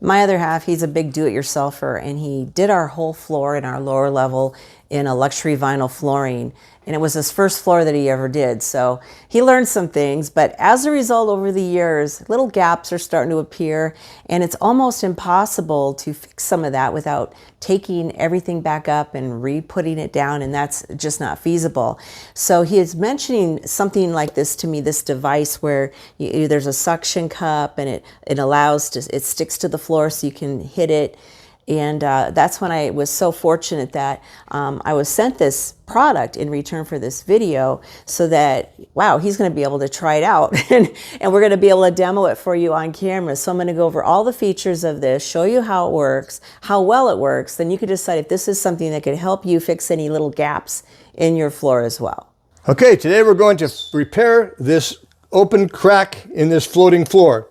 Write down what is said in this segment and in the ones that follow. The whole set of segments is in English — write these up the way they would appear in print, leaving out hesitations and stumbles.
My other half, he's a big do-it-yourselfer, and he did our whole floor in our lower level in a luxury vinyl flooring. And it was his first floor that he ever did. So he learned some things, but as a result, over the years, little gaps are starting to appear, and it's almost impossible to fix some of that without taking everything back up and re-putting it down, and that's just not feasible. So he is mentioning something like this to me, this device where there's a suction cup, and it allows to, it sticks to the floor so you can hit it. And that's when I was so fortunate that I was sent this product in return for this video, so that, wow, he's going to be able to try it out and we're going to be able to demo it for you on camera. So I'm going to go over all the features of this, show you how it works, how well it works. Then you can decide if this is something that could help you fix any little gaps in your floor as well. Okay, today we're going to repair this open crack in this floating floor.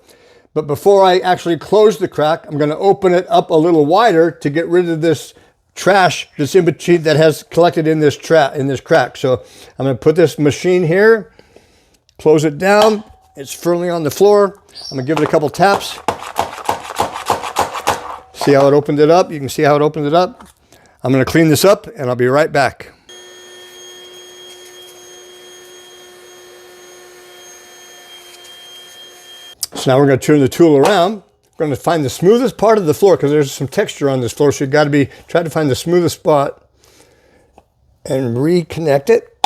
But before I actually close the crack, I'm going to open it up a little wider to get rid of this trash that's in between, that has collected in this crack. So I'm going to put this machine here, close it down. It's firmly on the floor. I'm going to give it a couple taps. See how it opened it up? You can see how it opened it up. I'm going to clean this up, and I'll be right back. So now we're going to turn the tool around. We're going to find the smoothest part of the floor, because there's some texture on this floor, so you've got to try to find the smoothest spot and reconnect it.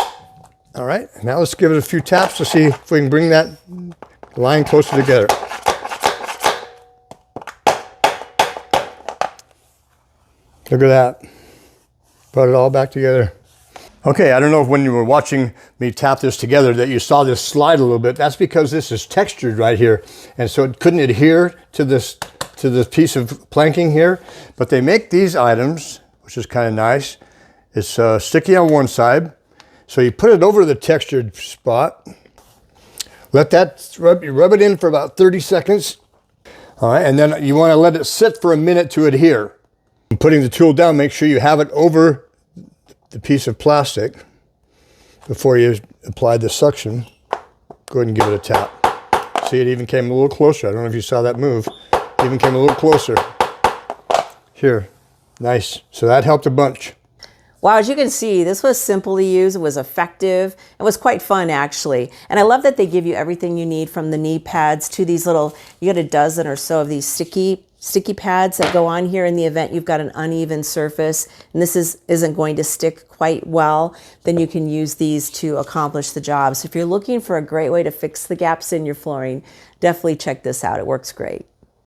All right, now let's give it a few taps to see if we can bring that line closer together. Look at that. Brought it all back together. Okay, I don't know if when you were watching me tap this together that you saw this slide a little bit. That's because this is textured right here, and so it couldn't adhere to this piece of planking here. But they make these items, which is kind of nice. It's sticky on one side, so you put it over the textured spot. Let that rub it in for about 30 seconds. All right, and then you want to let it sit for a minute to adhere. And putting the tool down, make sure you have it over the piece of plastic before you apply the suction. Go ahead and give it a tap. See, it even came a little closer. I don't know if you saw that move. It even came a little closer. Here, nice. So that helped a bunch. Wow, as you can see, this was simple to use. It was effective. It was quite fun, actually. And I love that they give you everything you need, from the knee pads to these little, you got a dozen or so of these sticky pads that go on here in the event you've got an uneven surface and this isn't going to stick quite well. Then you can use these to accomplish the job. So if you're looking for a great way to fix the gaps in your flooring, definitely check this out. It works great.